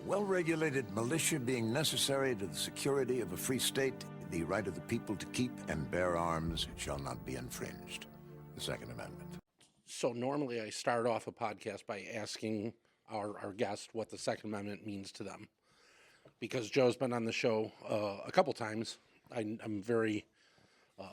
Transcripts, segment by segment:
well-regulated militia being necessary to the security of a free state, the right of the people to keep and bear arms shall not be infringed. The Second Amendment. So normally I start off a podcast by asking our guest what the Second Amendment means to them. Because Joe's been on the show a couple times, I'm very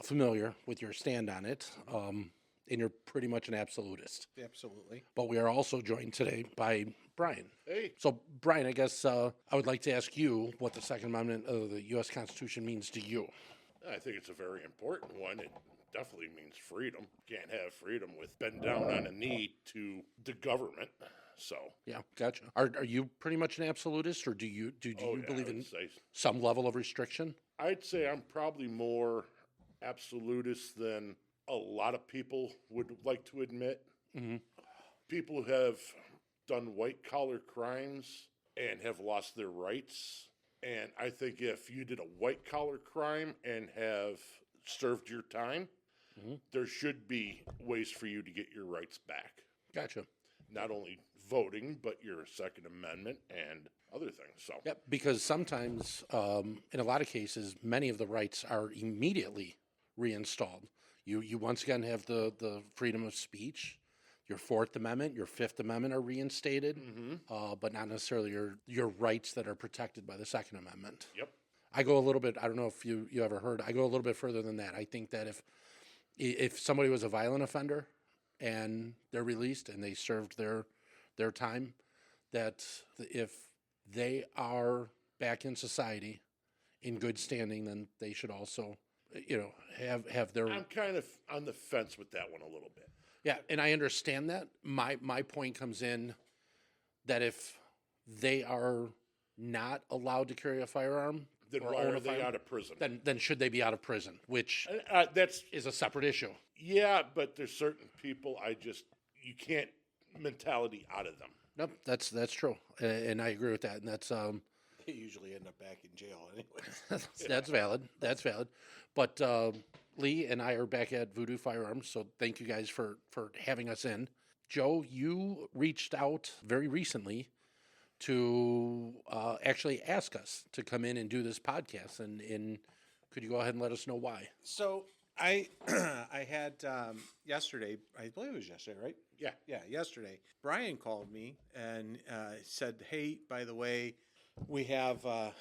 familiar with your stand on it, and you're pretty much an absolutist. Absolutely. But we are also joined today by Brian. Hey. So, Brian, I guess I would like to ask you what the Second Amendment of the U.S. Constitution means to you. I think it's a very important one. It definitely means freedom. Can't have freedom with bend down on a knee to the government. So Yeah, gotcha. Are you pretty much an absolutist, or do you believe in some level of restriction? I'd say I'm probably more absolutist than a lot of people would like to admit. Mm-hmm. People who have done white-collar crimes and have lost their rights. And I think if you did a white-collar crime and have served your time, there should be ways for you to get your rights back. Gotcha. Not only voting, but your Second Amendment and other things. So, Yep, because sometimes, in a lot of cases, many of the rights are immediately reinstalled. You once again have the freedom of speech. Your Fourth Amendment, your Fifth Amendment are reinstated, but not necessarily your rights that are protected by the Second Amendment. Yep. I go a little bit, I don't know if you ever heard, I go a little bit further than that. I think that if somebody was a violent offender and they're released and they served their time, that if they are back in society in good standing, then they should also, have their... I'm kind of on the fence with that one a little bit. Yeah, and I understand that. My point comes in that if they are not allowed to carry a firearm, Then or why own are a they firearm, out of prison? then should they be out of prison, which That's is a separate issue. Yeah, but there's certain people you can't mentality out of them. Nope, that's true, and I agree with that, and that's They usually end up back in jail anyway. that's valid. That's valid. But Leigh and I are back at Voodoo Firearms, so thank you guys for having us in. Joe, you reached out very recently to actually ask us to come in and do this podcast, and could you go ahead and let us know why? So I had yesterday, I believe it was yesterday, right? Yeah, yesterday. Brian called me and said, "Hey, by the way, we have a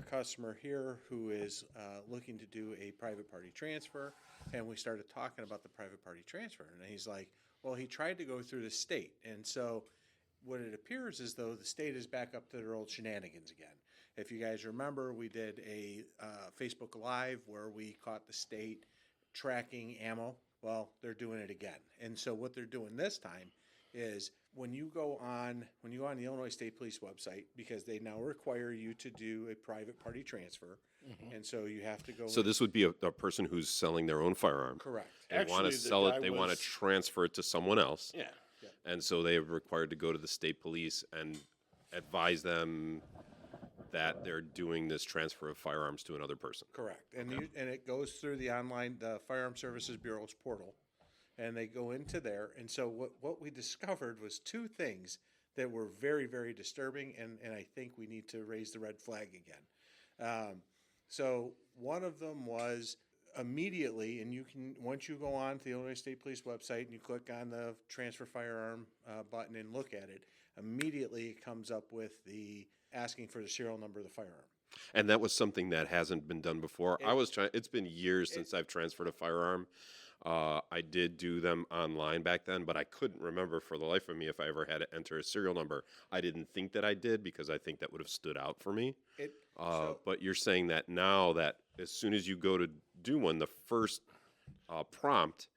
customer here who is looking to do a private party transfer," and we started talking about the private party transfer, and he's like, "Well, he tried to go through the state, and so what it appears is though the state is back up to their old shenanigans again. If you guys remember, we did a Facebook Live where we caught the state tracking ammo. Well, they're doing it again, and so what they're doing this time is when you go on the Illinois State Police website, because they now require you to do a private party transfer, and so you have to go. So this would be a person who's selling their own firearm. Correct. They want Actually, to the sell guy it. They want to was- transfer it to someone else. Yeah. And so they are required to go to the state police and advise them that they're doing this transfer of firearms to another person. Correct, and it goes through the Firearm Services Bureau's portal, and they go into there. And so what we discovered was two things that were very, very disturbing, and I think we need to raise the red flag again. So one of them was immediately, and once you go on to the Illinois State Police website and you click on the transfer firearm button and look at it, immediately it comes up with the asking for the serial number of the firearm. And that was something that hasn't been done before. It's been years since I've transferred a firearm. I did do them online back then, but I couldn't remember for the life of me if I ever had to enter a serial number. I didn't think that I did because I think that would have stood out for me. But you're saying that now that as soon as you go to do one, the first prompt,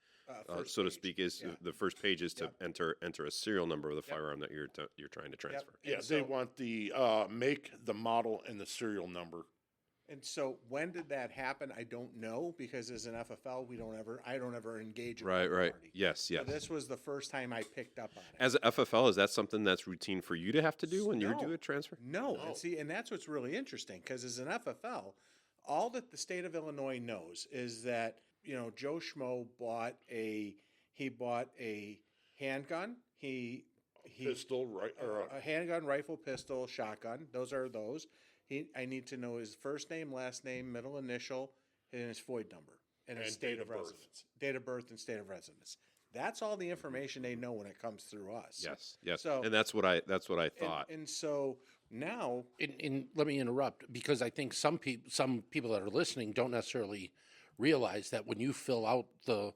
so to speak, is the first page is to enter a serial number of the firearm that you're trying to transfer. Yeah, they want the make, the model, and the serial number. And so when did that happen? I don't know, because as an FFL, I don't ever engage in Right. party. Yes. So this was the first time I picked up on it. As an FFL, is that something that's routine for you to have to do when you do a transfer? No. And that's what's really interesting, because as an FFL, all that the state of Illinois knows is that, Joe Schmo bought a handgun. He Pistol, right? Or a handgun, rifle, pistol, shotgun. Those are those. I need to know his first name, last name, middle initial, and his FOID number, and his state of residence, date of birth, and state of residence. That's all the information they know when it comes through us. Yes. So, And that's what I thought. and so now, Let me interrupt, because I think some people that are listening don't necessarily realize that when you fill out the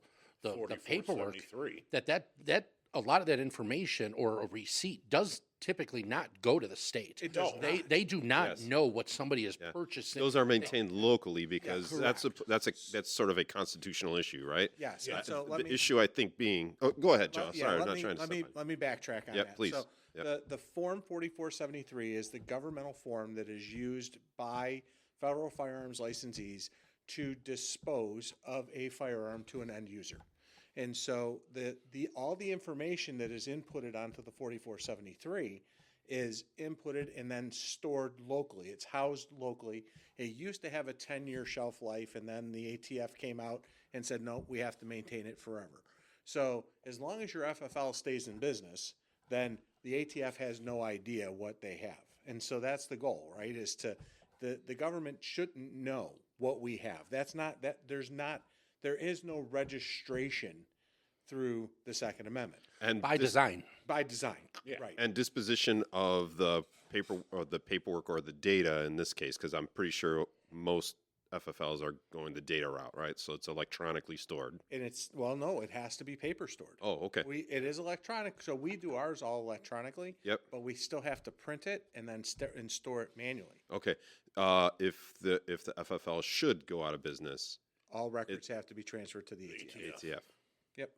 paperwork, 4473. that a lot of that information or a receipt does typically not go to the state. It does They do not Yes. know what somebody is purchasing. Those are maintained locally because that's sort of a constitutional issue, right? yes. Yeah. So The issue I think being, go ahead, John. Sorry, I'm not trying to let step me on you. let me backtrack on Yep, that. please. So Yep. the form 4473 is the governmental form that is used by federal firearms licensees to dispose of a firearm to an end user. And so all the information that is inputted onto the 4473 is inputted and then stored locally. It's housed locally. It used to have a 10-year shelf life, and then the ATF came out and said, no, we have to maintain it forever. So as long as your FFL stays in business, then the ATF has no idea what they have. And so that's the goal, right, is to the government shouldn't know what we have. There is no registration through the Second Amendment And by design. by design. Yeah. Right. and disposition of the paperwork or the data in this case, because I'm pretty sure most FFLs are going the data route, right? So it's electronically stored. And no, it has to be paper stored. Oh, okay. It is electronic, so we do ours all electronically. Yep. But we still have to print it and then store it manually. Okay. If the FFL should go out of business, All records have to be transferred to the ATF. ATF. Yep.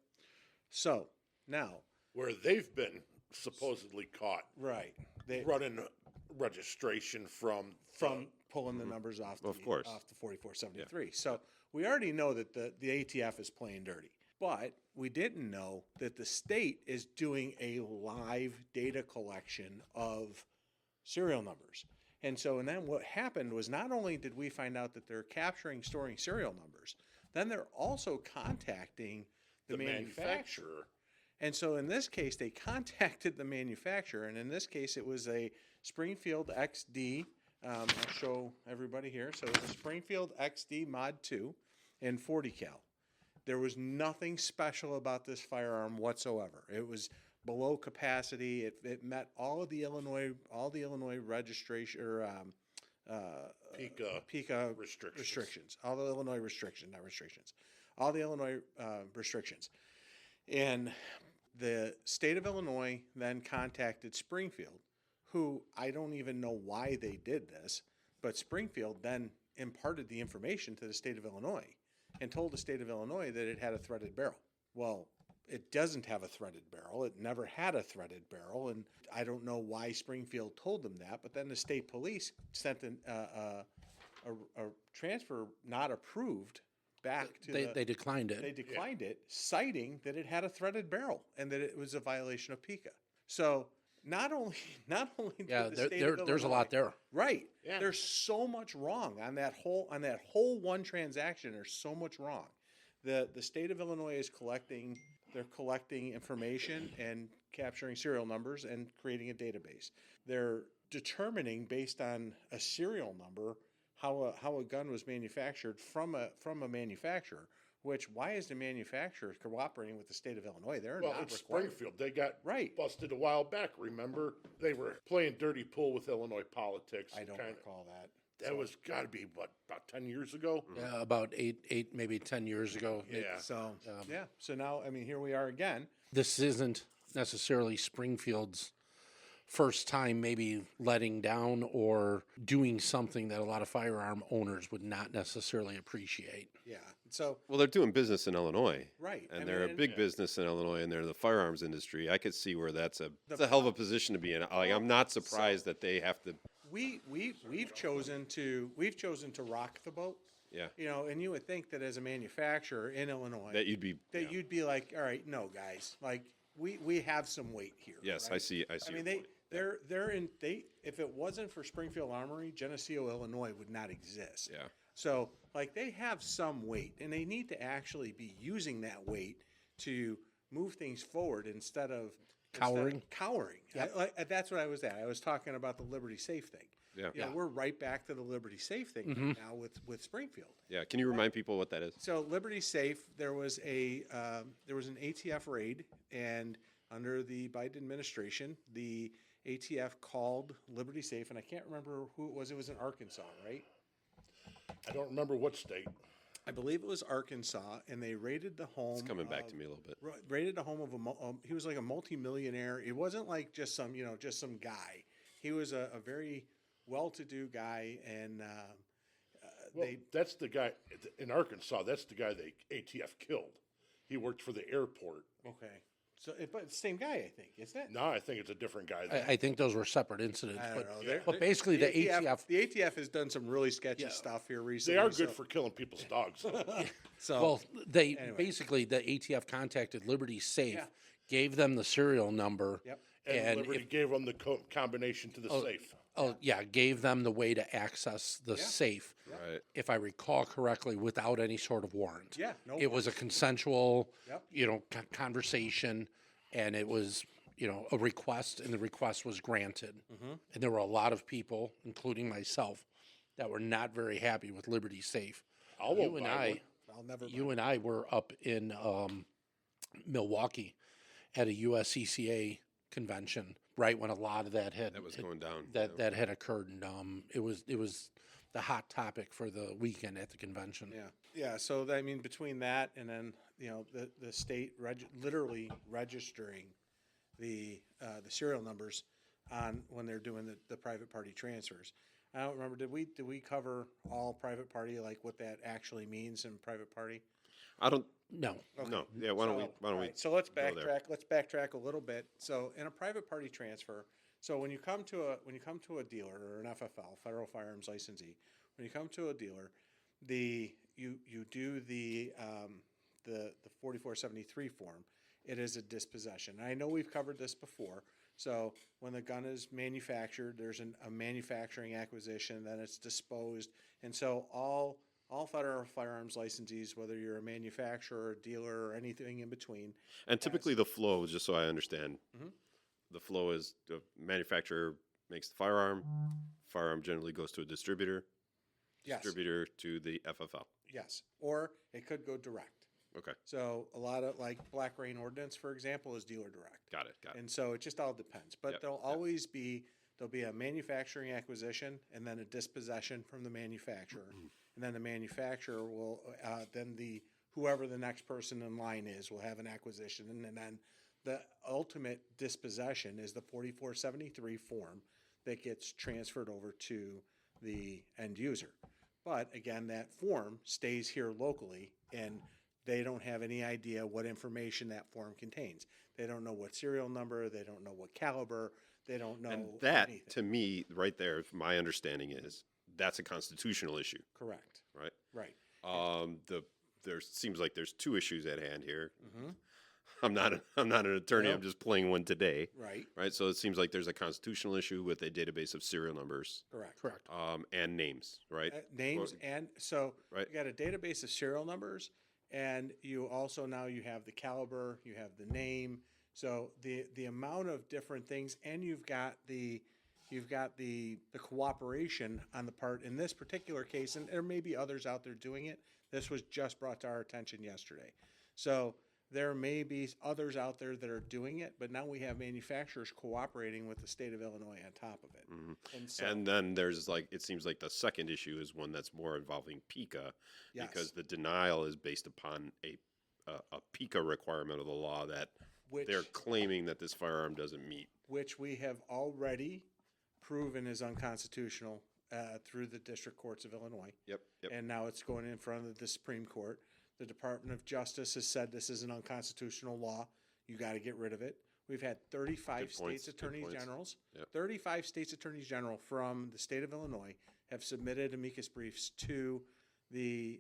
So now, Where they've been supposedly caught right, running registration from pulling the numbers off Of course. off the 4473. So we already know that the ATF is playing dirty. But we didn't know that the state is doing a live data collection of serial numbers. And then what happened was not only did we find out that they're storing serial numbers, then they're also contacting the manufacturer. And so in this case, they contacted the manufacturer, and in this case, it was a Springfield XD. I'll show everybody here. So it was a Springfield XD Mod 2 in 40 cal. There was nothing special about this firearm whatsoever. It was below capacity. It met all the Illinois registration or PICA restrictions. All the Illinois restrictions. And the state of Illinois then contacted Springfield, who I don't even know why they did this, but Springfield then imparted the information to the state of Illinois and told the state of Illinois that it had a threaded barrel. Well, it doesn't have a threaded barrel. It never had a threaded barrel, and I don't know why Springfield told them that, but then the state police sent a transfer not approved back to They declined it. They declined it, citing that it had a threaded barrel and that it was a violation of PICA. So not only did the state of there's a lot there. Right. Yeah. There's so much wrong on that whole one transaction. There's so much wrong. The state of Illinois is collecting information and capturing serial numbers and creating a database. They're determining based on a serial number how a gun was manufactured from a manufacturer. Why is the manufacturer cooperating with the state of Illinois? They're not it's required. Springfield. They got Right. busted a while back. Remember, they were playing dirty pool with Illinois politics. I don't recall that. That was got to be about 10 years ago. Yeah, about eight, maybe 10 years ago. Yeah. So So now, here we are again. This isn't necessarily Springfield's first time maybe letting down or doing something that a lot of firearm owners would not necessarily appreciate. Yeah. So Well, they're doing business in Illinois. Right. And they're a big business in Illinois, and they're in the firearms industry. I could see where that's a hell of a position to be in. Like, I'm not surprised that they have to. we've chosen to rock the boat. Yeah. And you would think that as a manufacturer in Illinois That you'd be. you'd be like, all right, no, guys, like we have some weight here. Yes, right? I see. I mean, if it wasn't for Springfield Armory, Geneseo, Illinois would not exist. Yeah. So they have some weight, and they need to actually be using that weight to move things forward instead of Cowering. Cowering. Yep. That's what I was at. I was talking about the Liberty Safe thing. Yeah. You know, we're right back to the Liberty Safe thing right now with Springfield. Yeah. Can you remind people what that is? So Liberty Safe, there was an ATF raid, and under the Biden administration, the ATF called Liberty Safe, and I can't remember who it was. It was in Arkansas, right? I don't remember what state. I believe it was Arkansas, and they raided the home. It's coming back to me a little bit. Raided the home of he was like a multimillionaire. It wasn't like just some guy. He was a very well-to-do guy, and That's the guy in Arkansas. That's the guy the ATF killed. He worked for the airport. okay. So, but it's the same guy, I think, isn't it? No, I think it's a different guy. I think those were separate incidents. I don't know. But basically, the ATF. The ATF has done some really sketchy stuff here recently. They are good for killing people's dogs. So, Well, basically the ATF contacted Liberty Safe, gave them the serial number, Yep. And Liberty gave them the combination to the safe. Gave them the way to access the safe. Right. If I recall correctly, without any sort of warrant. Yeah, no It was a consensual, Yep. conversation, and it was, a request, and the request was granted. And there were a lot of people, including myself, that were not very happy with Liberty Safe. I won't buy one. I'll never. You and I were up in Milwaukee at a USCCA convention, right when a lot of that was going down. That had occurred, and it was the hot topic for the weekend at the convention. Yeah. So I mean, between that and then the state literally registering the serial numbers on when they're doing the private party transfers. I don't remember. Did we cover all private party, like what that actually means in private party? I don't. No. No. Yeah. Why don't we? So let's go there? backtrack. Let's backtrack a little bit. So in a private party transfer, so when you come to a dealer or an FFL, Federal Firearms Licensee, when you come to a dealer, you do the 4473 form. It is a dispossession. And I know we've covered this before. So when the gun is manufactured, there's a manufacturing acquisition, then it's disposed, and so all Federal Firearms licensees, whether you're a manufacturer, a dealer, or anything in between. And typically the flow, just so I understand, the flow is the manufacturer makes the firearm generally goes to a distributor, Yes. distributor to the FFL. Yes, or it could go direct. Okay, So a lot of, like, Black Rain Ordinance, for example, is dealer direct. got it. And so it just all depends. But Yep, there'll be a manufacturing acquisition and then a dispossession from the manufacturer. And then the manufacturer will, whoever the next person in line is will have an acquisition. And then the ultimate dispossession is the 4473 form that gets transferred over to the end user. But again, that form stays here locally, and they don't have any idea what information that form contains. They don't know what serial number, they don't know what caliber, they don't know And that, anything. to me, right there, my understanding is that's a constitutional issue, Correct. right? Right. There seems like there's two issues at hand here. I'm not an attorney. I'm just playing one today. Right. So it seems like there's a constitutional issue with a database of serial numbers, Correct. and names, right? Names, and so Right. you got a database of serial numbers, and you also now you have the caliber, you have the name, so the amount of different things, and you've got the cooperation on the part in this particular case, and there may be others out there doing it. This was just brought to our attention yesterday, so there may be others out there that are doing it, but now we have manufacturers cooperating with the state of Illinois on top of it. And so, And then there's it seems like the second issue is one that's more involving PICA, because the denial is based upon a PICA requirement of the law that they're claiming that this firearm doesn't meet. which we have already proven is unconstitutional through the district courts of Illinois. Yep. And now it's going in front of the Supreme Court. The Department of Justice has said this is an unconstitutional law. You got to get rid of it. We've had 35 states attorneys generals. Yep. 35 states attorneys general from the state of Illinois have submitted amicus briefs to the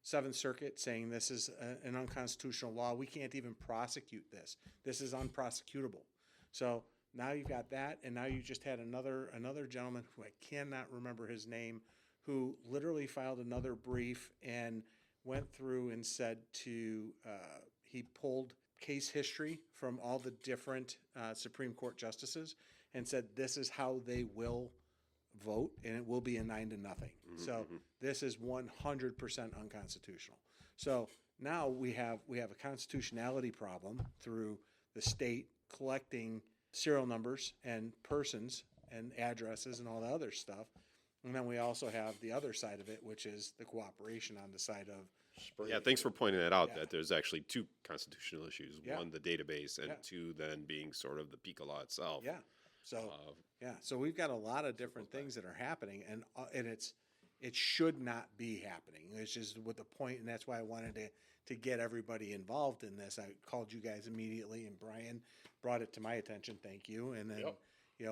Seventh Circuit saying this is an unconstitutional law. We can't even prosecute this. This is unprosecutable. So now you've got that, and now you just had another gentleman who I cannot remember his name, who literally filed another brief and went through and said he pulled case history from all the different Supreme Court justices and said this is how they will vote, and it will be a 9-0. So this is 100% unconstitutional. So now we have a constitutionality problem through the state collecting serial numbers and persons and addresses and all the other stuff. And then we also have the other side of it, which is the cooperation on the side of. Yeah, thanks for pointing that out, that there's actually two constitutional issues. Yeah. One, the database, and Yeah. two, then being sort of the PICA law itself. Yeah. So so we've got a lot of different things that are happening, and it should not be happening. It's just with the point, and that's why I wanted to get everybody involved in this. I called you guys immediately, and Brian brought it to my attention. Thank you. And then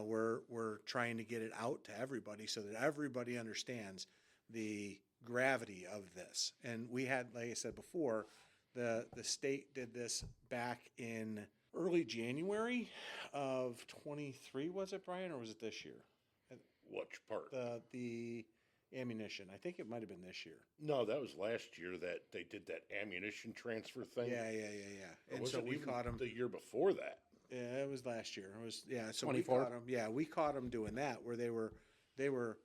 we're trying to get it out to everybody so that everybody understands the gravity of this. And we had, like I said before, the state did this back in early January of 23, was it, Brian, or was it this year? Which part? The ammunition. I think it might have been this year. No, that was last year that they did that ammunition transfer thing. Yeah. Or And was so it we even caught them. the year before that. Yeah, it was last year. It was So 24? we caught them. Yeah, we caught them doing that, where they were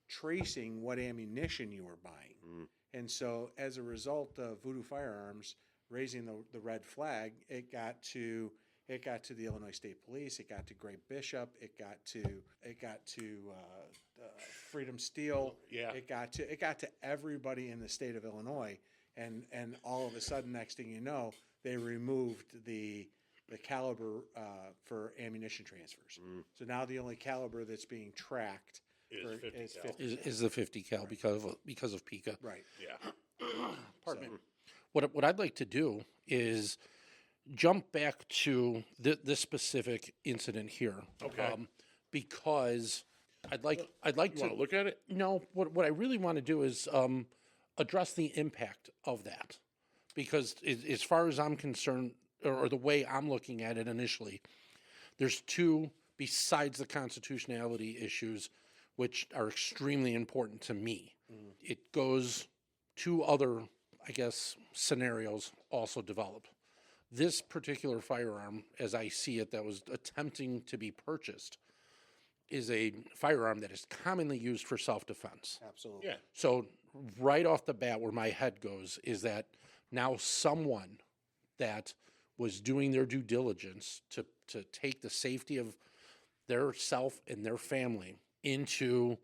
tracing what ammunition you were buying. And so as a result of Voodoo Firearms raising the red flag, it got to the Illinois State Police, it got to Great Bishop, it got to Freedom Steel, it got to everybody in the state of Illinois, and all of a sudden, next thing you know, they removed the caliber for ammunition transfers. So now the only caliber that's being tracked is 50 Is the 50 cal because of PICA. Right. Yeah. Pardon me. What I'd like to do is jump back to this specific incident here. Okay. Because I'd like You to want to look at it? No, what I really want to do is address the impact of that, because as far as I'm concerned, or the way I'm looking at it initially, there's two, besides the constitutionality issues, which are extremely important to me. It goes two other, I guess, scenarios also develop. This particular firearm, as I see it, that was attempting to be purchased, is a firearm that is commonly used for self-defense. Absolutely. Yeah. So right off the bat, where my head goes is that now someone that was doing their due diligence to take the safety of their self and their family into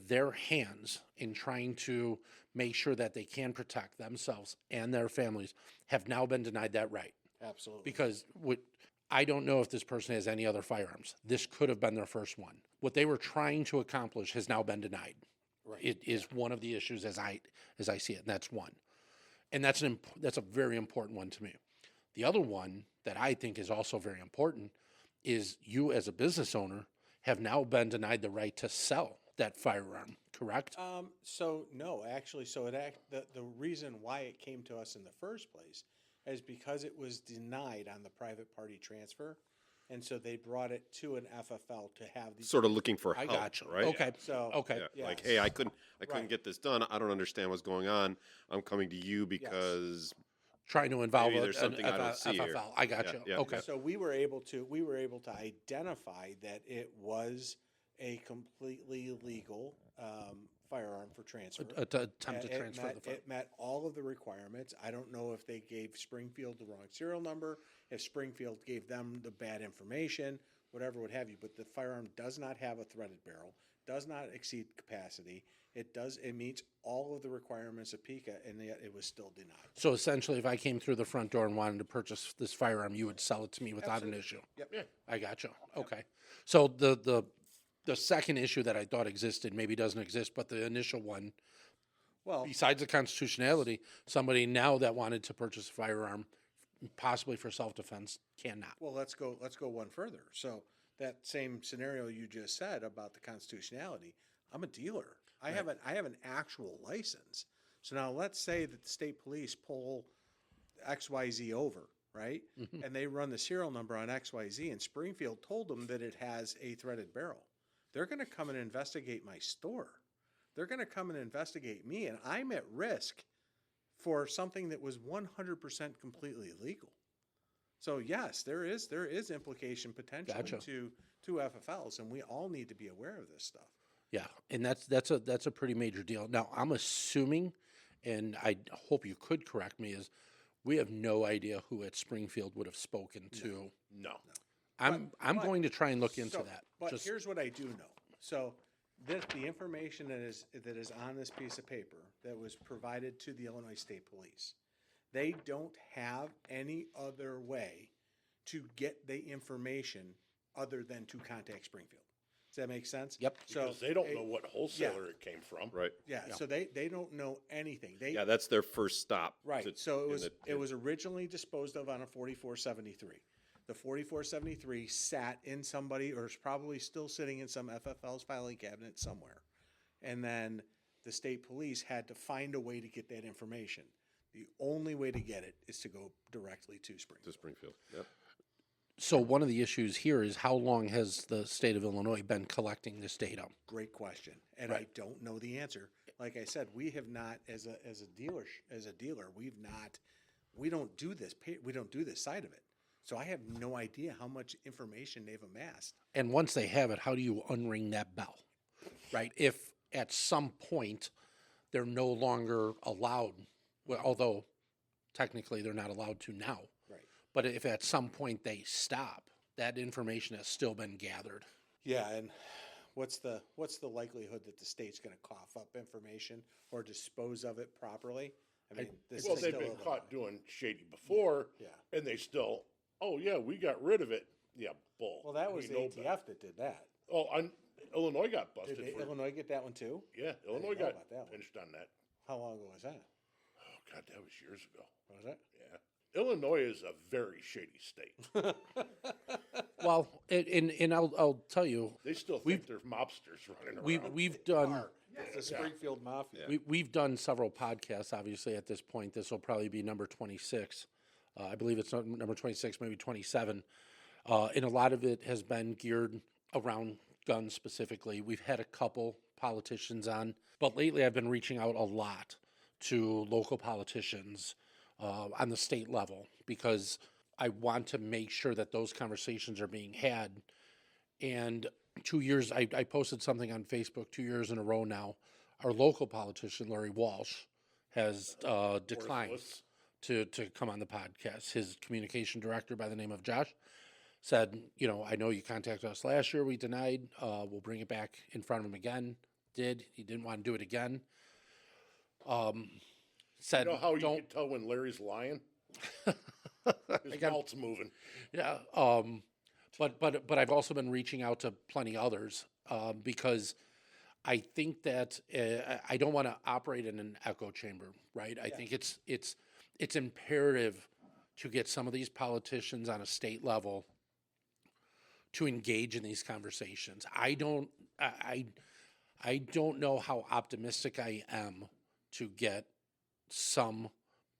their hands in trying to make sure that they can protect themselves and their families have now been denied that right. Absolutely. Because I don't know if this person has any other firearms. This could have been their first one. What they were trying to accomplish has now been denied. Right. It is one of the issues as I see it, and that's one. And that's a very important one to me. The other one that I think is also very important is you as a business owner have now been denied the right to sell that firearm, correct? So no, actually, the reason why it came to us in the first place is because it was denied on the private party transfer, and so they brought it to an FFL to have the Sort of looking for I help, gotcha. right? Okay. So Okay. Yeah. Yes. Like, hey, I couldn't Right. get this done. I don't understand what's going on. I'm coming to you because Trying to involve Maybe there's something I don't see here. FFL. I gotcha. Yeah, yeah. Okay. So we were able to identify that it was a completely legal firearm for transfer. Attempt to It transfer met, the firearm. it met all of the requirements. I don't know if they gave Springfield the wrong serial number, if Springfield gave them the bad information, whatever would have you. But the firearm does not have a threaded barrel, does not exceed capacity. It meets all of the requirements of PICA, and yet it was still denied. So essentially, if I came through the front door and wanted to purchase this firearm, you would sell it to me without an issue. Yep. Yeah. I gotcha. Okay. So the second issue that I thought existed maybe doesn't exist, but the initial one, Well, besides the constitutionality, somebody now that wanted to purchase a firearm, possibly for self-defense, cannot. Well, let's go one further. So that same scenario you just said about the constitutionality, I'm a dealer. I have an actual license. So now let's say that the state police pull XYZ over, right? And they run the serial number on XYZ, and Springfield told them that it has a threaded barrel. They're going to come and investigate my store. They're going to come and investigate me, and I'm at risk for something that was 100% completely legal. So yes, there is implication potentially Gotcha. to FFLs, and we all need to be aware of this stuff. Yeah, and that's a pretty major deal. Now, I'm assuming, and I hope you could correct me, is we have no idea who at Springfield would have spoken to. No. I'm But- going to try and look into So, that. But Just here's what I do know. So the information that is on this piece of paper that was provided to the Illinois State Police, they don't have any other way to get the information other than to contact Springfield. Does that make sense? Yep. Because they don't know what wholesaler it came from. Right. Yeah. So they don't know anything. They Yeah, that's their first stop. Right. So in it was originally disposed of on a 4473. The 4473 sat in somebody, or is probably still sitting in some FFL's filing cabinet somewhere. And then the state police had to find a way to get that information. The only way to get it is to go directly to Springfield. to Springfield. Yep. so one of the issues here is how long has the state of Illinois been collecting this data? Great question, and I don't know the answer. Like I said, we have not, as a dealer, we don't do this. We don't do this side of it. So I have no idea how much information they've amassed. And once they have it, how do you unring that bell? Right? If at some point they're no longer allowed, well, although technically they're not allowed to now. Right. But if at some point they stop, that information has still been gathered. Yeah, and what's the likelihood that the state's going to cough up information or dispose of it properly? I mean, this Well, is they've still been Illinois. caught doing shady before, Yeah. and they still, oh yeah, we got rid of it. Yeah, bull. Well, that was We the know ATF better. that did that. Oh, Illinois got busted Did for Illinois get that one too? Yeah, Illinois know got about that one. pinched on that. How long ago was that? Oh God, that was years ago. Was it? Yeah, Illinois is a very shady state. Well, and I'll tell you, They still think there's mobsters running around. we've done The Springfield Mafia. we've done several podcasts. Obviously, at this point, this will probably be number 26. I believe it's number 26, maybe 27. And a lot of it has been geared around guns specifically. We've had a couple politicians on, but lately I've been reaching out a lot to local politicians on the state level because I want to make sure that those conversations are being had. And 2 years, I posted something on Facebook 2 years in a row now. Our local politician, Larry Walsh, has declined to come on the podcast. His communication director by the name of Josh said, I know you contacted us last year. We denied. We'll bring it back in front of him again. He didn't want to do it again. Said, You know how you don't. can tell when Larry's lying? His mouth's moving. Yeah. But I've also been reaching out to plenty others because I think that I don't want to operate in an echo chamber, right? I think it's imperative to get some of these politicians on a state level to engage in these conversations. I don't know how optimistic I am to get some,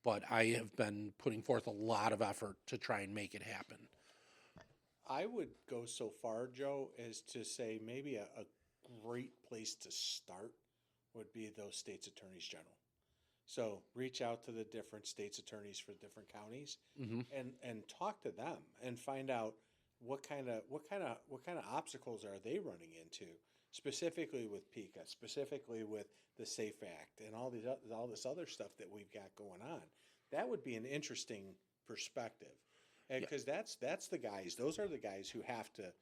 but I have been putting forth a lot of effort to try and make it happen. I would go so far, Joe, as to say maybe a great place to start would be those states' attorneys general. So reach out to the different states' attorneys for different counties and talk to them and find out what kind of obstacles are they running into, specifically with PICA, specifically with the SAFE Act, and all this other stuff that we've got going on. That would be an interesting perspective, because that's the guys. Those are the guys who have to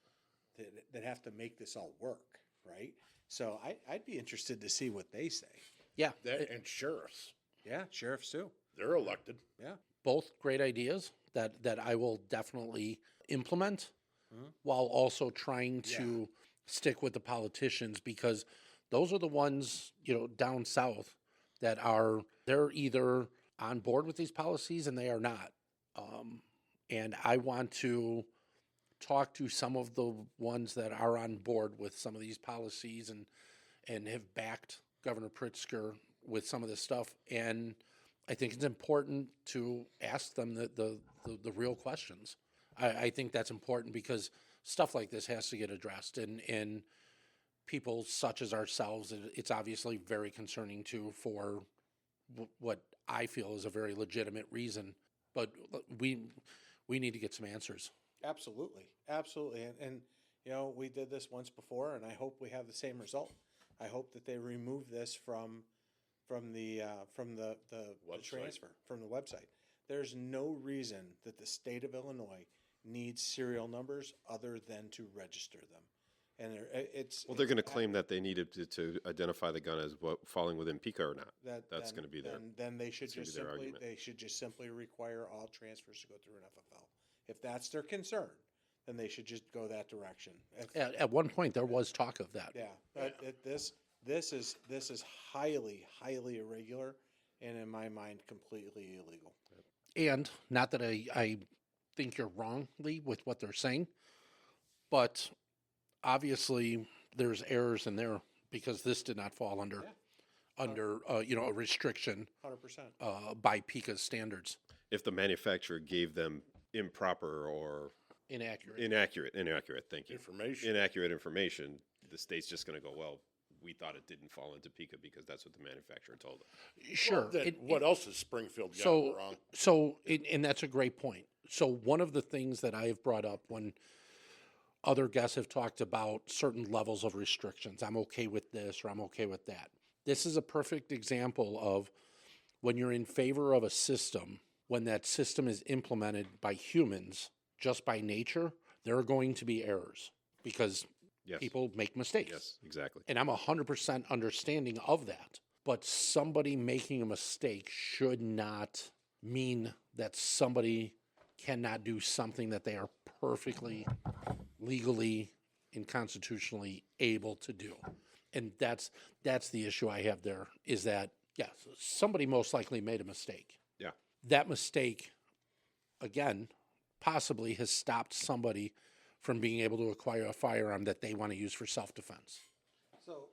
make this all work, right? So I'd be interested to see what they say. Yeah, And sheriffs, Yeah, sheriffs too. they're elected. Yeah. both great ideas that I will definitely implement while also trying to stick with the politicians, because those are the ones, down south that they're either on board with these policies and they are not. And I want to talk to some of the ones that are on board with some of these policies and have backed Governor Pritzker with some of this stuff. And I think it's important to ask them the real questions. I think that's important because stuff like this has to get addressed, and people such as ourselves, it's obviously very concerning too for what I feel is a very legitimate reason. But we we need to get some answers. Absolutely, absolutely, and you know, we did this once before, and I hope we have the same result. I hope that they remove this from the Website. transfer from the website. There's no reason that the state of Illinois needs serial numbers other than to register them, and They're going to claim that they needed to identify the gun as falling within PICA or not. That's going to be then they should that's gonna be their argument. just simply require all transfers to go through an FFL. If that's their concern, then they should just go that direction. At one point, there was talk of that. Yeah, but this is highly irregular, and in my mind, completely illegal. And not that I think you're wrong, Lee, with what they're saying, but obviously there's errors in there because this did not fall under a restriction 100%. by PICA's standards. If the manufacturer gave them improper or Inaccurate. Thank you. Information. Inaccurate information. The state's just going to go, well, we thought it didn't fall into PICA because that's what the manufacturer told them. Sure. Well, what else has Springfield got wrong? And that's a great point. So one of the things that I have brought up when other guests have talked about certain levels of restrictions, I'm okay with this or I'm okay with that. This is a perfect example of when you're in favor of a system, when that system is implemented by humans, just by nature, there are going to be errors because people make mistakes. Yes, exactly. And I'm 100% understanding of that. But somebody making a mistake should not mean that somebody cannot do something that they are perfectly, legally, and constitutionally able to do. And that's the issue I have there, is that, yes, somebody most likely made a mistake. Yeah. That mistake, again, possibly has stopped somebody from being able to acquire a firearm that they want to use for self-defense. So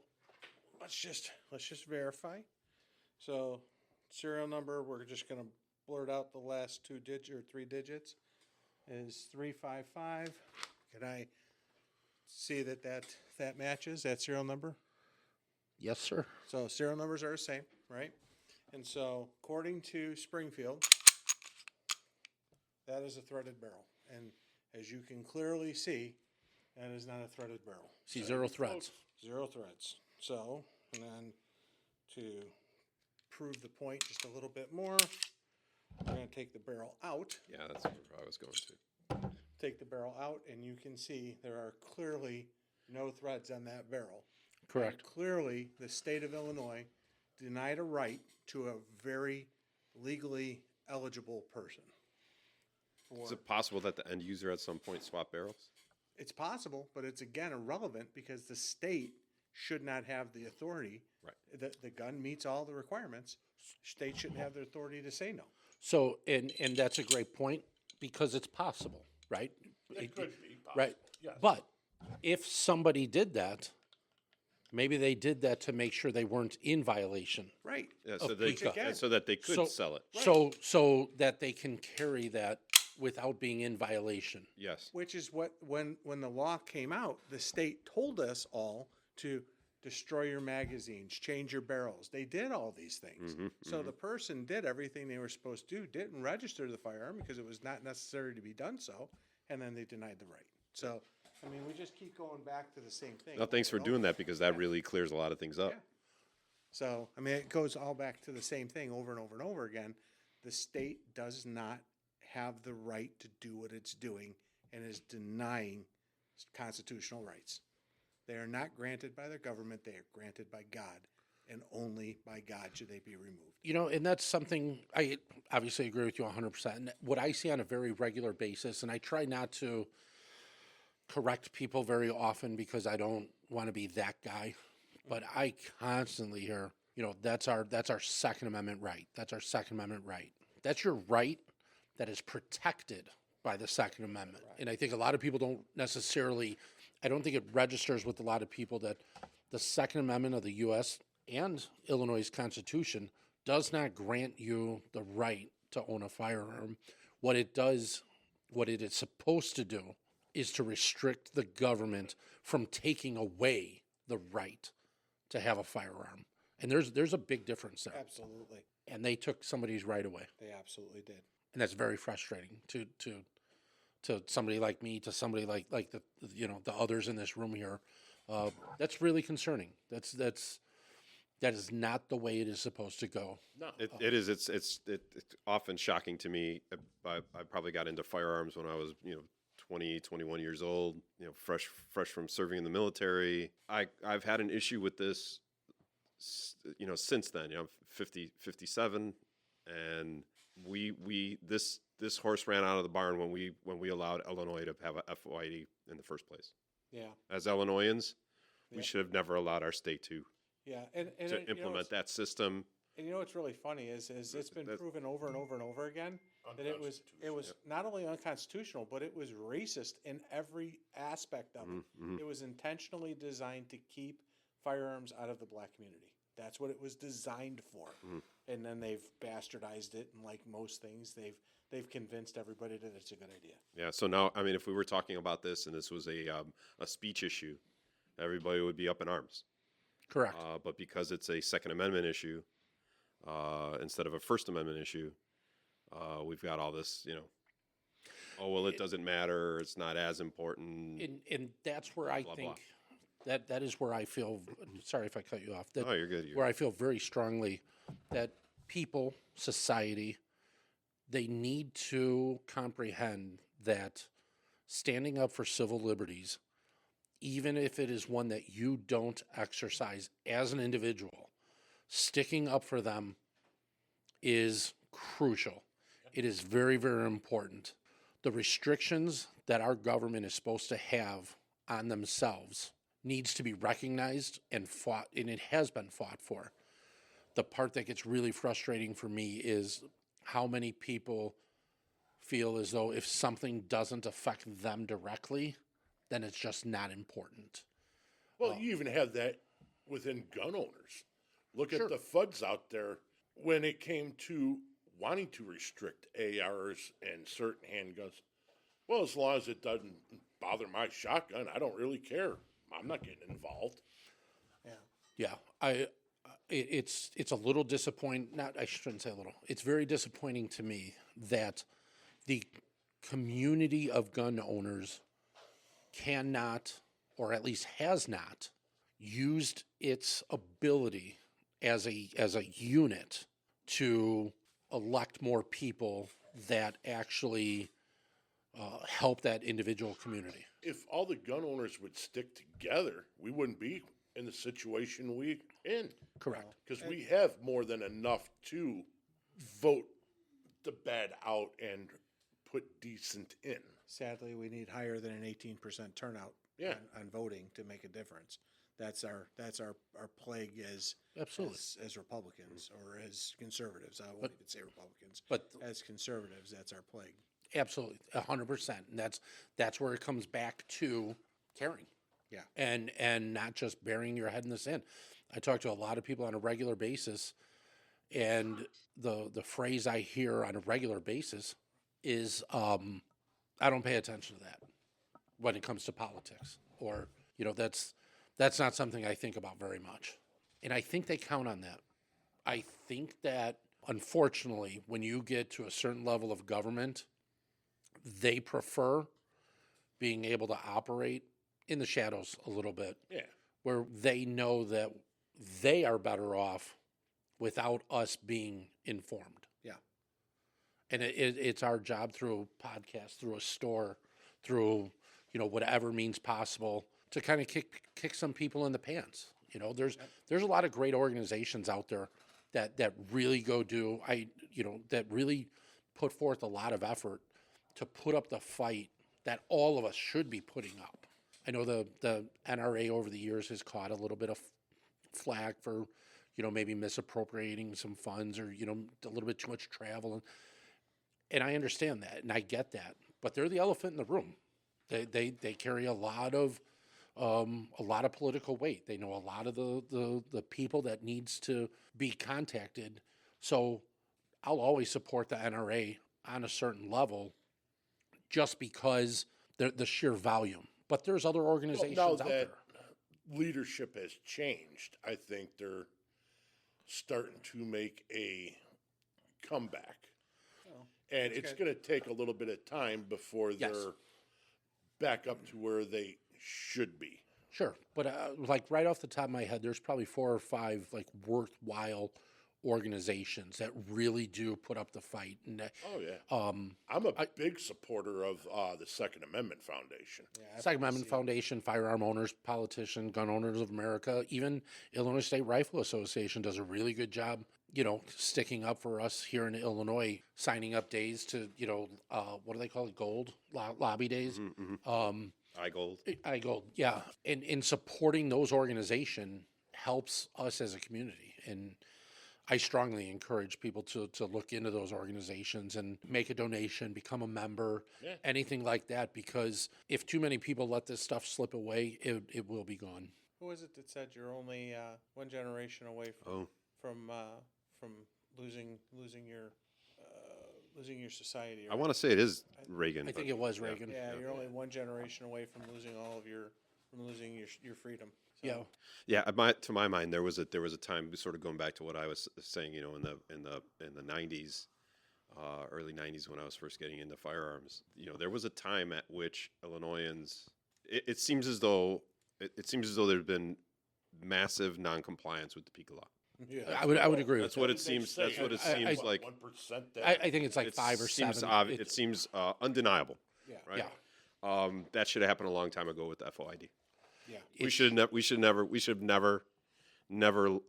let's just verify. So serial number, we're just going to blurt out the last 2 digits or 3 digits, is 355. Can I see that matches that serial number? Yes, sir. So serial numbers are the same, right? And so according to Springfield, that is a threaded barrel. And as you can clearly see, that is not a threaded barrel. See, 0 threads. 0 threads. So, and then to prove the point just a little bit more, we're going to take the barrel out. Yeah, that's where I was going to. Take the barrel out, and you can see there are clearly no threads on that barrel. Correct. And clearly, the state of Illinois denied a right to a very legally eligible person. Is it possible that the end user at some point swap barrels? It's possible, but it's again irrelevant because the state should not have the authority. Right. The gun meets all the requirements. State shouldn't have the authority to say no. So, and that's a great point because it's possible, right? It could be possible. Right. Yes. But if somebody did that, maybe they did that to make sure they weren't in violation. Right. Yeah, Of PICA. so that they could sell it. So that they can carry that without being in violation. Yes. Which is what, when the law came out, the state told us all to destroy your magazines, change your barrels. They did all these things. So the person did everything they were supposed to do, didn't register the firearm because it was not necessary to be done so, and then they denied the right. So, I mean, we just keep going back to the same thing. No, thanks for doing that because that really clears a lot of things up. Yeah. So, I mean, it goes all back to the same thing over and over and over again. The state does not have the right to do what it's doing and is denying constitutional rights. They are not granted by the government. They are granted by God, and only by God should they be removed. You know, and that's something I obviously agree with you 100%. And what I see on a very regular basis, and I try not to correct people very often because I don't want to be that guy, but I constantly hear, you know, that's our Second Amendment right. That's our Second Amendment right. That's your right that is protected by the Second Amendment. Right. And I think a lot of people don't necessarily, I don't think it registers with a lot of people that the Second Amendment of the U.S. and Illinois' Constitution does not grant you the right to own a firearm. What it does, what it is supposed to do, is to restrict the government from taking away the right to have a firearm. And there's a big difference there. Absolutely. And they took somebody's right away. They absolutely did. And that's very frustrating to to somebody like me, to somebody like the the others in this room here, that's really concerning. That is not the way it is supposed to go. No. It is. It's often shocking to me. I probably got into firearms when I was 20, 21 years old. Fresh from serving in the military. I've had an issue with this. Since then. I'm 57, and this horse ran out of the barn when we allowed Illinois to have a FYD in the first place. Yeah. As Illinoisans, we Yeah. should have never allowed our state to Yeah. And implement that system. And what's really funny is it's been proven over and over and over again that it was not only unconstitutional, but it was racist in every aspect of it. Mm-hmm. It was intentionally designed to keep firearms out of the black community. That's what it was designed for. And then they've bastardized it, and like most things, they've convinced everybody that it's a good idea. Yeah. So now, I mean, if we were talking about this and this was a speech issue, everybody would be up in arms. Correct. But because it's a Second Amendment issue instead of a First Amendment issue, we've got all this, oh, well, it doesn't matter. It's not as important. And that's where I blah, think blah. that is where I feel. Sorry if I cut you off. Oh, you're good. Where I feel very strongly that people, society, they need to comprehend that standing up for civil liberties, even if it is one that you don't exercise as an individual, sticking up for them is crucial. It is very, very important. The restrictions that our government is supposed to have on themselves needs to be recognized and fought, and it has been fought for. The part that gets really frustrating for me is how many people feel as though if something doesn't affect them directly, then it's just not important. Well, you even have that within gun owners. Look Sure. at the FUDs out there when it came to wanting to restrict ARs and certain handguns. Well, as long as it doesn't bother my shotgun, I don't really care. I'm not getting involved. Yeah, it's a little disappointing. I shouldn't say a little. It's very disappointing to me that the community of gun owners cannot, or at least has not, used its ability as a unit to elect more people that actually help that individual community. If all the gun owners would stick together, we wouldn't be in the situation we're in. Correct. Because we have more than enough to vote the bad out and put decent in. Sadly, we need higher than an 18% turnout Yeah. on voting to make a difference. That's our plague as Absolutely. as Republicans or as conservatives. I won't even say Republicans, But as conservatives, that's our plague. absolutely, 100%, and that's where it comes back to caring. Yeah. And not just burying your head in the sand. I talk to a lot of people on a regular basis, and the phrase I hear on a regular basis is, I don't pay attention to that when it comes to politics, or that's not something I think about very much. And I think they count on that. I think that, unfortunately, when you get to a certain level of government, they prefer being able to operate in the shadows a little bit, Yeah. where they know that they are better off without us being informed. Yeah. And it's our job through a podcast, through a store, through whatever means possible to kind of kick some people in the pants. There's a lot of great organizations out there that really that really put forth a lot of effort to put up the fight that all of us should be putting up. I know the NRA over the years has caught a little bit of flack for maybe misappropriating some funds, or a little bit too much travel, and I understand that and I get that, but they're the elephant in the room. They carry a lot of political weight. They know a lot of the people that needs to be contacted. So I'll always support the NRA on a certain level, just because the sheer volume. But there's other organizations Well, now out that there. leadership has changed, I think they're starting to make a comeback. And it's going to take a little bit of time before they're back up to where they should be. Sure, but like right off the top of my head, there's probably 4 or 5 like worthwhile organizations that really do put up the fight. And Oh yeah, I'm a big supporter of the Second Amendment Foundation. Second Amendment Foundation, Firearm Owners, Politician, Gun Owners of America, even Illinois State Rifle Association does a really good job, sticking up for us here in Illinois, signing up days to, what do they call it? Gold lobby days. iGold, yeah. And in supporting those organizations helps us as a community. And I strongly encourage people to look into those organizations and make a donation, become a member, anything like that, because if too many people let this stuff slip away, it will be gone. Who was it that said you're only one generation away from losing your society? Right? I want to say it is Reagan. I think it was Reagan. Yeah, you're only one generation away from losing your freedom. So. Yeah. To my mind, there was a time, sort of going back to what I was saying, in the 90s, early 90s, when I was first getting into firearms. There was a time at which Illinoisans, it seems as though there's been massive non-compliance with the PICA law. Yeah, I would agree. That's what it seems. That's what it seems like. 1%. I think it's like 5 or 7. It seems undeniable. Yeah. Right. Yeah. That should have happened a long time ago with the FOID. Yeah. We should never, and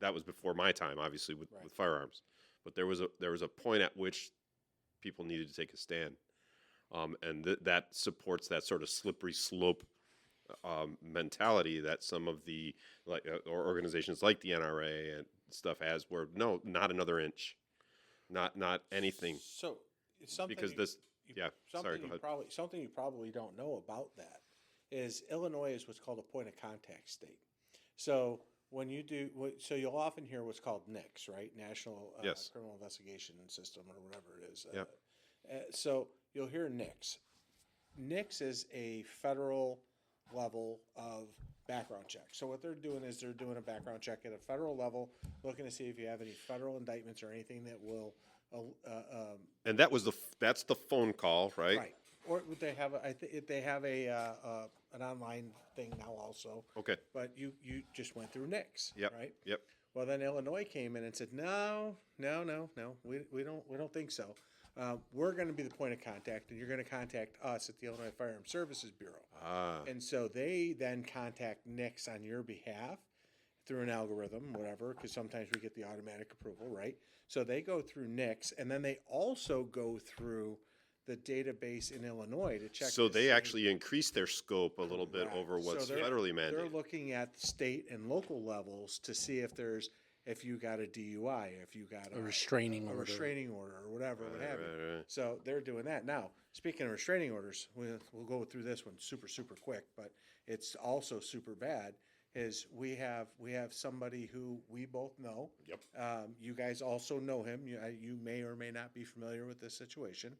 that was before my time, obviously, with firearms. But there was a point at which people needed to take a stand, and that supports that sort of slippery slope mentality that some of the or organizations like the NRA and stuff has, where no, not another inch, not anything. So it's something because this. Sorry, go ahead. Something you probably don't know about that is Illinois is what's called a point of contact state. So when you do, you'll often hear what's called NICS, right? National Criminal Investigation System, or whatever it is. So you'll hear NICS. NICS is a federal level of background check. So what they're doing is they're doing a background check at a federal level, looking to see if you have any federal indictments or anything that will. And that's the phone call, right? Right. Or they have they have an online thing now also. Okay. But you just went through NICS. Yep. Right. Yep. Well, then Illinois came in and said, no, we don't think so. We're going to be the point of contact, and you're going to contact us at the Illinois Firearms Services Bureau. And so they then contact NICS on your behalf through an algorithm, whatever, because sometimes we get the automatic approval, right? So they go through NICS, and then they also go through the database in Illinois to check. So they actually increase their scope a little bit over what's federally mandated. They're looking at the state and local levels to see if you got a DUI, if you got a restraining order, or whatever, what have you. Right. So they're doing that. Now, speaking of restraining orders, we'll go through this one super quick, but it's also super bad. Is we have somebody who we both know. Yep. You guys also know him. You may or may not be familiar with this situation,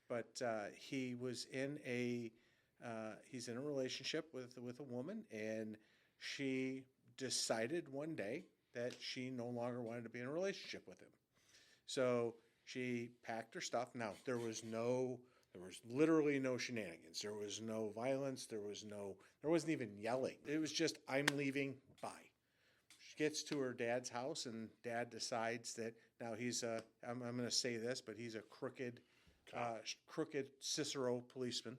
but he was he's in a relationship with a woman, and she decided one day that she no longer wanted to be in a relationship with him. So she packed her stuff. Now there was literally no shenanigans. There was no violence. There wasn't even yelling. It was just, I'm leaving, bye. She gets to her dad's house, and dad decides that now I'm going to say this, but he's a crooked Cicero policeman,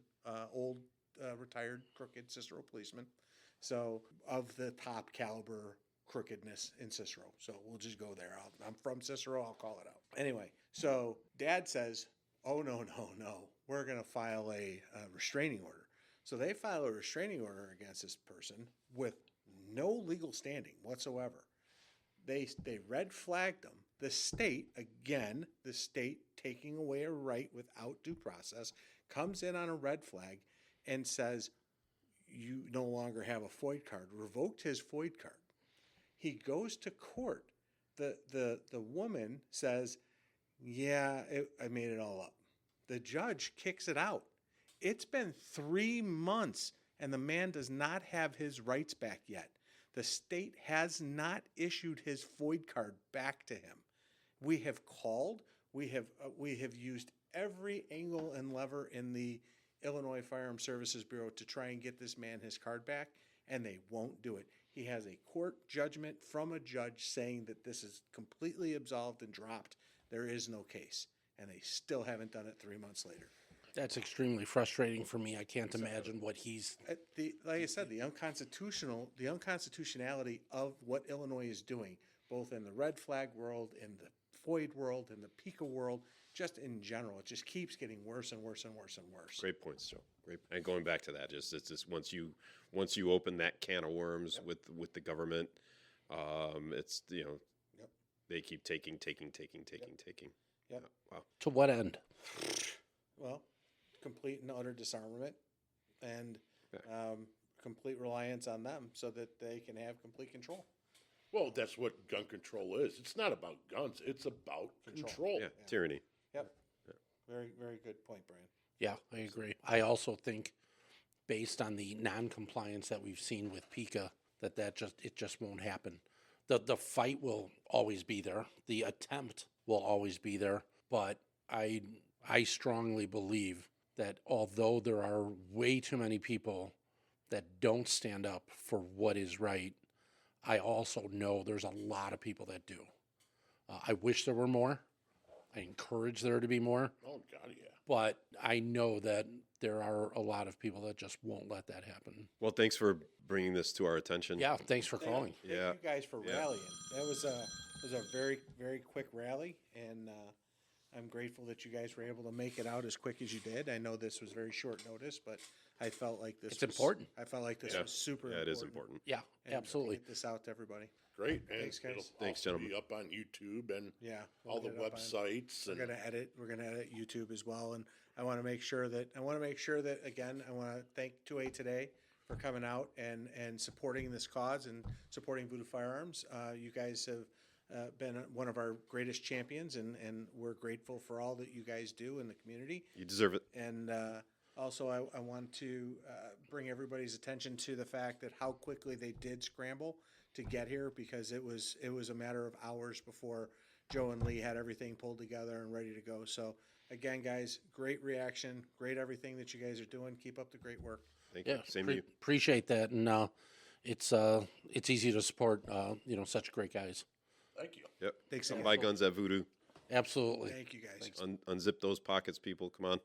old retired crooked Cicero policeman. So of the top caliber crookedness in Cicero. So we'll just go there. I'm from Cicero. I'll call it out. Anyway, so dad says, oh, no. We're going to file a restraining order. So they file a restraining order against this person with no legal standing whatsoever. They red flagged them. The state taking away a right without due process, comes in on a red flag and says, you no longer have a FOID card, revoked his FOID card. He goes to court. The woman says, yeah, I made it all up. The judge kicks it out. It's been 3 months, and the man does not have his rights back yet. The state has not issued his FOID card back to him. We have called. We have used every angle and lever in the Illinois Firearms Services Bureau to try and get this man his card back, and they won't do it. He has a court judgment from a judge saying that this is completely absolved and dropped. There is no case, and they still haven't done it 3 months later. That's extremely frustrating for me. I can't imagine what he's. Like I said, the unconstitutionality of what Illinois is doing, both in the red flag world, in the FOID world, in the PICA world, just in general, it just keeps getting worse and worse and worse and worse. Great points, Joe. Great. And going back to that, it's just once you open that can of worms with the government, it's they keep taking. Yep. Wow. To what end? Well, complete and utter disarmament and complete reliance on them so that they can have complete control. Well, that's what gun control is. It's not about guns. It's about control. Yeah, tyranny. Yep. Very, very good point, Brian. Yeah, I agree. I also think, based on the non-compliance that we've seen with PICA, that just won't happen. The fight will always be there. The attempt will always be there. But I strongly believe that although there are way too many people that don't stand up for what is right, I also know there's a lot of people that do. I wish there were more. I encourage there to be more. Oh, God, yeah. But I know that there are a lot of people that just won't let that happen. Well, thanks for bringing this to our attention. Yeah, thanks for calling. Thank you guys for rallying. That was a very, very quick rally, and I'm grateful that you guys were able to make it out as quick as you did. I know this was very short notice, but I felt like this was important. I felt like this was super important. Yeah, it is important. Yeah, And absolutely. Get this out to everybody. Great. And Thanks, guys. it'll Thanks, also gentlemen. be up on YouTube and We'll all the get it up on- websites. We're gonna edit YouTube as well, and I want to make sure that again, I want to thank 2A Today for coming out and supporting this cause and supporting Voodoo Firearms. You guys have been one of our greatest champions, and we're grateful for all that you guys do in the community. You deserve it. And also, I want to bring everybody's attention to the fact that how quickly they did scramble to get here, because it was a matter of hours before Joe and Leigh had everything pulled together and ready to go. So again, guys, great reaction, great everything that you guys are doing. Keep up the great work. Thank you. Yeah, Same to you. appreciate that, and it's easy to support such great guys. Thank you. Yep. Thanks Come again. buy guns at Voodoo. Absolutely. Thank you, guys. Unzip those pockets, people. Come on.